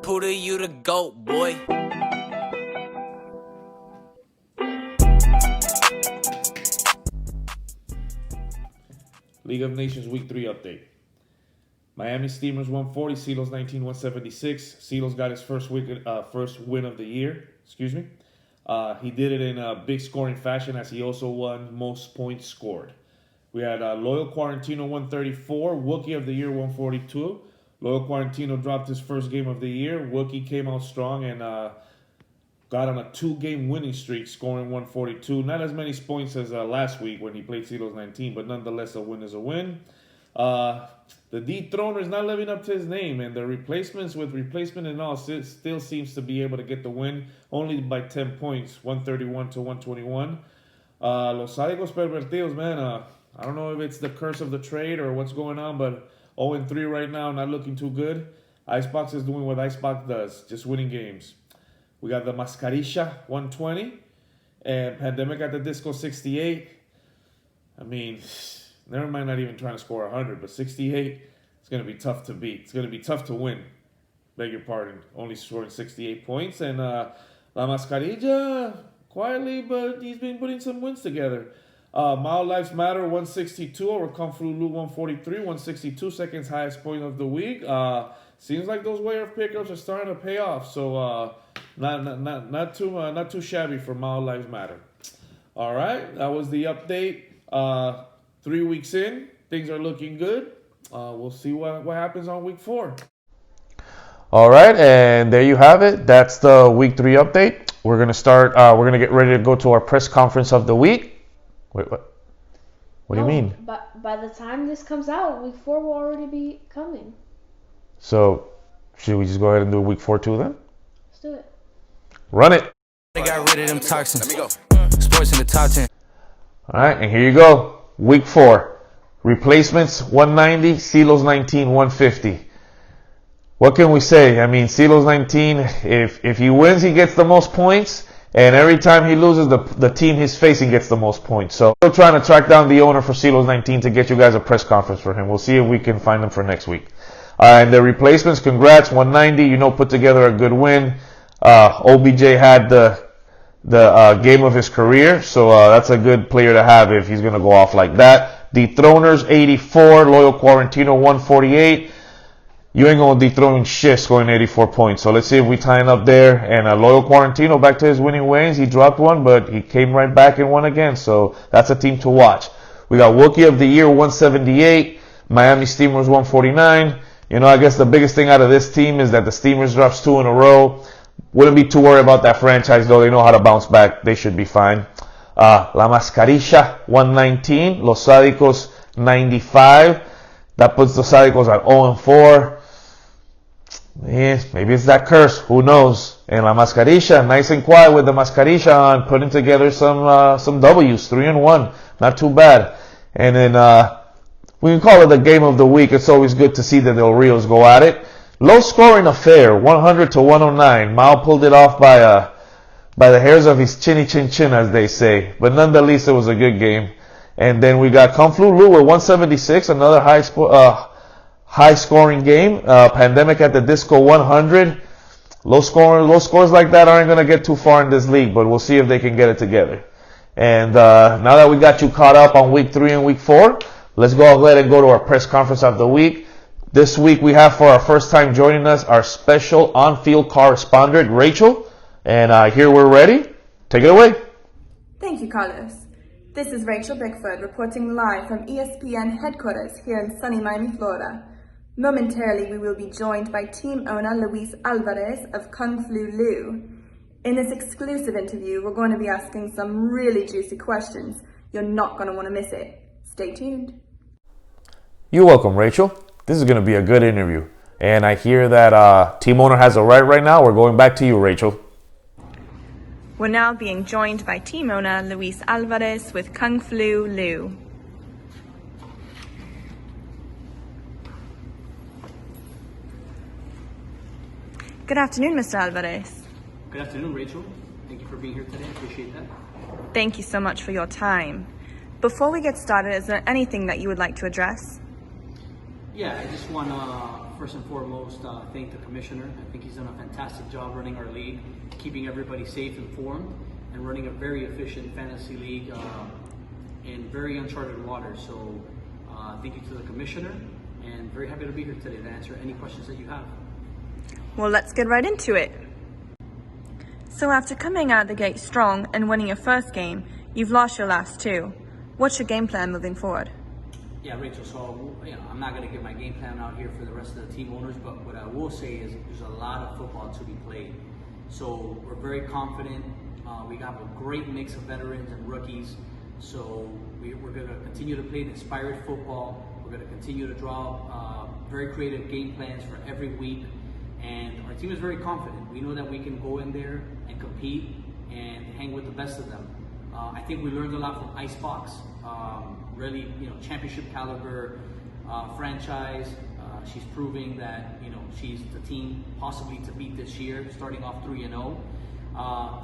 Puda, you the GOAT, boy. League of Nations Week 3 update. Miami Steamers 140, Sealos 19, 176. Sealos got his first win of the year. He did it in a big scoring fashion as he also won most points scored. We had Loyal Quarantino 134, Wookie of the Year 142. Loyal Quarantino dropped his first game of the year. Wookie came out strong and got on a 2-game winning streak, scoring 142. Not as many points as last week when he played Sealos 19, but nonetheless, a win is a win. The dethroner is not living up to his name, and the replacements with replacement and all still seems to be able to get the win, only by 10 points, 131 to 121. Los Sádicos Pervertidos, man, I don't know if it's the curse of the trade or what's going on, but 0-3 right now, not looking too good. Icebox is doing what Icebox does, just winning games. We got the Mascarilla 120 and Pandemic at the Disco 68. I mean, never mind not even trying to score 100, but 68, it's going to be tough to beat. It's going to be tough to win. Beg your pardon. Only scoring 68 points. And La Mascarilla, quietly, but he's been putting some wins together. Mile Lives Matter 162 over Kung Fu Lu 143, 162, seconds highest point of the week. Seems like those way of pickups are starting to pay off. So not too shabby for Mile Lives Matter. All right, that was the update. 3 weeks in, things are looking good. We'll see what happens on week 4. All right, and there you have it. That's the week 3 update. We're gonna start. We're gonna get ready to go to our press conference of the week. Wait, what? What do you mean? But by the time this comes out, week 4 will already be coming. So, should we just go ahead and do week 4 too then? Let's do it. Run it. They got rid of them toxins. Let me go. Sports in the top 10. All right, and here you go. Week 4. Replacements 190, Sealos 19, 150. What can we say? I mean, Sealos 19, if he wins, he gets the most points. And every time he loses, the team he's facing gets the most points. So we're trying to track down the owner for Sealos 19 to get you guys a press conference for him. We'll see if we can find him for next week. And the replacements, congrats, 190. Put together a good win. OBJ had the game of his career. So that's a good player to have if he's going to go off like that. Dethroners, 84. Loyal Quarantino, 148. You ain't going to dethrone shit scoring 84 points. So let's see if we tie it up there. And Loyal Quarantino back to his winning ways. He dropped one, but he came right back and won again. So that's a team to watch. We got Wookie of the Year, 178. Miami Steamers, 149. I guess the biggest thing out of this team is that the Steamers drops 2 in a row. Wouldn't be too worried about that franchise, though. They know how to bounce back. They should be fine. La Mascarilla, 119. Los Sádicos, 95. That puts the Sádicos at 0-4. Yeah, maybe it's that curse. Who knows? And La Mascarilla, nice and quiet with the Mascarilla on, putting together some W's, 3-1. Not too bad. And then we can call it the game of the week. It's always good to see the Del Rios go at it. Low scoring affair, 100 to 109. Mao pulled it off by the hairs of his chinny chin chin, as they say. But nonetheless, it was a good game. And then we got Kung Fu Lu with 176, another high scoring game. Pandemic at the Disco 100. Low scores like that aren't going to get too far in this league, but we'll see if they can get it together. And now that we got you caught up on week 3 and week 4, let's go ahead and go to our press conference of the week. This week we have, for our first time joining us, our special on-field correspondent, Rachel. And here we're ready. Take it away. Thank you, Carlos. This is Rachel Bickford reporting live from ESPN headquarters here in sunny Miami, Florida. Momentarily, we will be joined by team owner Luis Alvarez of Kung Fu Lu. In this exclusive interview, we're going to be asking some really juicy questions. You're not going to want to miss it. Stay tuned. You're welcome, Rachel. This is going to be a good interview. And I hear that team owner has a right now. We're going back to you, Rachel. We're now being joined by team owner Luis Alvarez with Kung Fu Lu. Good afternoon, Mr. Alvarez. Good afternoon, Rachel. Thank you for being here today. I appreciate that. Thank you so much for your time. Before we get started, is there anything that you would like to address? Yeah, I just want to first and foremost, thank the commissioner. I think he's done a fantastic job running our league, keeping everybody safe and informed, and running a very efficient fantasy league in very uncharted waters. So thank you to the commissioner, and very happy to be here today to answer any questions that you have. Well, let's get right into it. So after coming out the gate strong and winning your first game, you've lost your last two. What's your game plan moving forward? Yeah, Rachel, so I'm not going to give my game plan out here for the rest of the team owners, but what I will say is there's a lot of football to be played. So we're very confident. We got a great mix of veterans and rookies. So we're going to continue to play inspired football. We're going to continue to draw very creative game plans for every week. And our team is very confident. We know that we can go in there and compete and hang with the best of them. I think we learned a lot from Icebox. Really, championship caliber franchise. She's proving that, she's the team possibly to beat this year, starting off 3-0.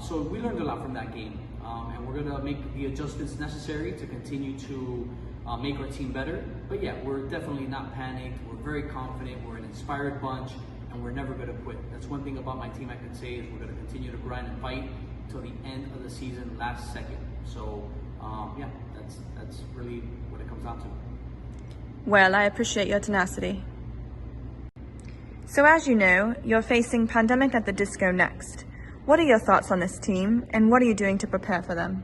So we learned a lot from that game. And we're going to make the adjustments necessary to continue to make our team better. But yeah, we're definitely not panicked. We're very confident. We're an inspired bunch, and we're never going to quit. That's one thing about my team I can say is we're going to continue to grind and fight till the end of the season, last second. So yeah, that's really what it comes down to. Well, I appreciate your tenacity. So as you know, you're facing Pandemic at the Disco next. What are your thoughts on this team, and what are you doing to prepare for them?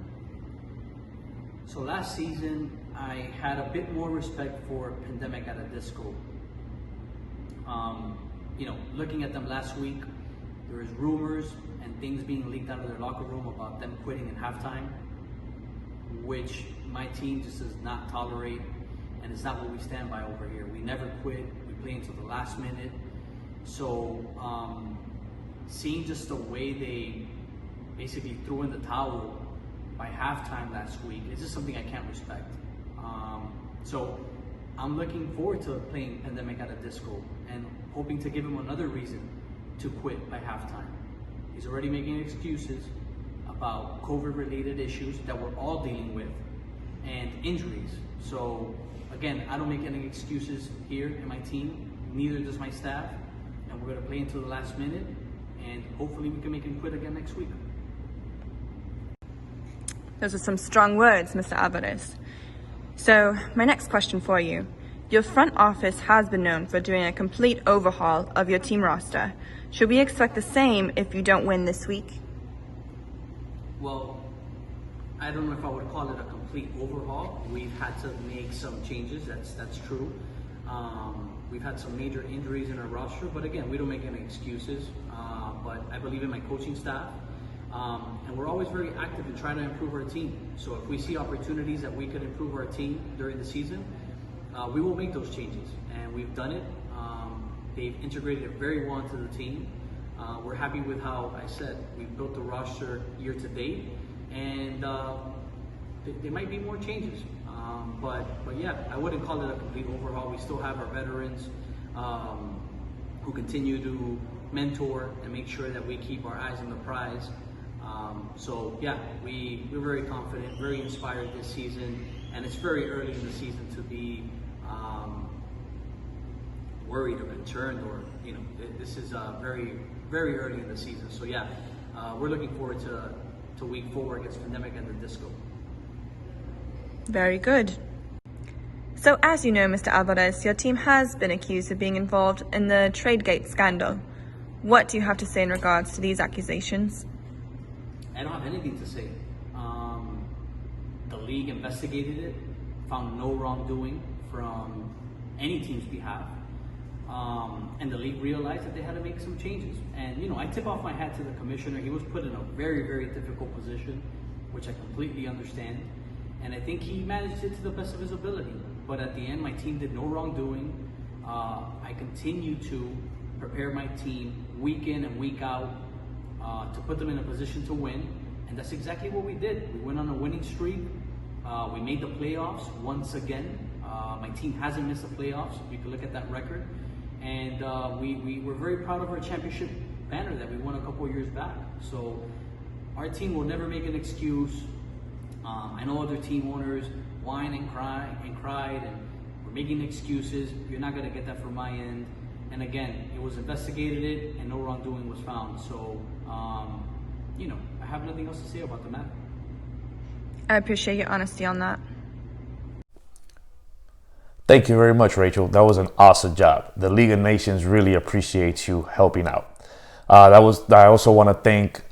So last season, I had a bit more respect for Pandemic at a Disco. Looking at them last week, there was rumors and things being leaked out of their locker room about them quitting at halftime, which my team just does not tolerate, and it's not what we stand by over here. We never quit. We play until the last minute. So seeing just the way they basically threw in the towel by halftime last week, it's just something I can't respect. So I'm looking forward to playing Pandemic at a Disco and hoping to give him another reason to quit by halftime. He's already making excuses about COVID-related issues that we're all dealing with and injuries. So again, I don't make any excuses here in my team, neither does my staff, and we're going to play until the last minute, and hopefully we can make him quit again next week. Those are some strong words, Mr. Alvarez. So my next question for you. Your front office has been known for doing a complete overhaul of your team roster. Should we expect the same if you don't win this week? Well, I don't know if I would call it a complete overhaul. We've had to make some changes, that's true. We've had some major injuries in our roster, but again, we don't make any excuses. But I believe in my coaching staff, and we're always very active in trying to improve our team. So if we see opportunities that we could improve our team during the season, we will make those changes, and we've done it. They've integrated it very well into the team. We're happy with how, I said, we've built the roster year to date, and there might be more changes. But yeah, I wouldn't call it a complete overhaul. We still have our veterans who continue to mentor and make sure that we keep our eyes on the prize. So yeah, we're very confident, very inspired this season, and it's very early in the season to be worried or concerned, or this is very, very early in the season. So yeah, we're looking forward to week 4 against Pandemic at the Disco. Very good. So as you know, Mr. Alvarez, your team has been accused of being involved in the Tradegate scandal. What do you have to say in regards to these accusations? I don't have anything to say. The league investigated it, found no wrongdoing from any team's behalf, and the league realized that they had to make some changes. And I tip off my hat to the commissioner. He was put in a very, very difficult position, which I completely understand, and I think he managed it to the best of his ability. But at the end, my team did no wrongdoing. I continue to prepare my team week in and week out to put them in a position to win, and that's exactly what we did. We went on a winning streak. We made the playoffs once again. My team hasn't missed the playoffs. You can look at that record, and we were very proud of our championship banner that we won a couple of years back. So our team will never make an excuse. I know other team owners whine and cried, and we're making excuses. You're not going to get that from my end. and again, it was investigated it, and no wrongdoing was found. So, you know, I have nothing else to say about the matter. I appreciate your honesty on that. Thank you very much, Rachel. That was an awesome job. The League of Nations really appreciates you helping out. I also want to thank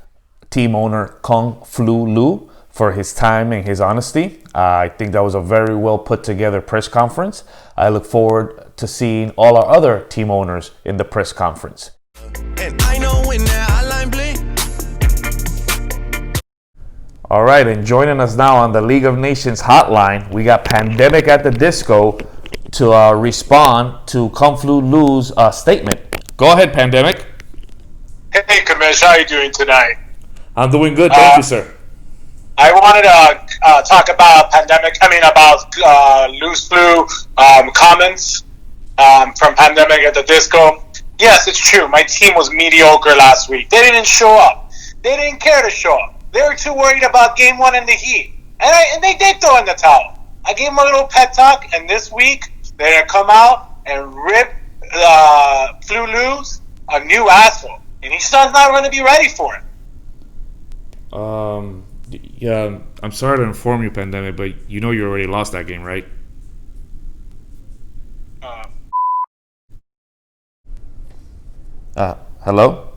team owner Kung Flu Lu for his time and his honesty. I think that was a very well put together press conference. I look forward to seeing all our other team owners in the press conference. And I know when that hotline bling. All right, and joining us now on the League of Nations hotline, we got Pandemic at the Disco to respond to Kung Flu Lu's statement. Go ahead, Pandemic. Hey, Kamish, how are you doing tonight? I'm doing good, thank you, sir. I wanted to talk about about loose flu comments from Pandemic at the Disco. Yes, it's true. My team was mediocre last week. They didn't show up. They didn't care to show up. They were too worried about Game 1 in the Heat. And they did throw in the towel. I gave them a little pep talk, and this week they're going to come out and rip Flu Lu's a new asshole. And he's not going to be ready for it. Yeah, I'm sorry to inform you, Pandemic, but you know you already lost that game, right? Hello?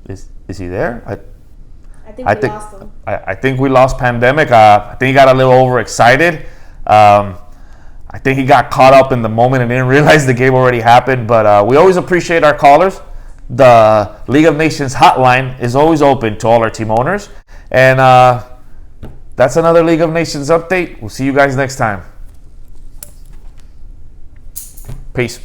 Is he there? I think we lost him. I think we lost Pandemic. I think he got a little overexcited. I think he got caught up in the moment and didn't realize the game already happened. But we always appreciate our callers. The League of Nations hotline is always open to all our team owners. And that's another League of Nations update. We'll see you guys next time. Peace.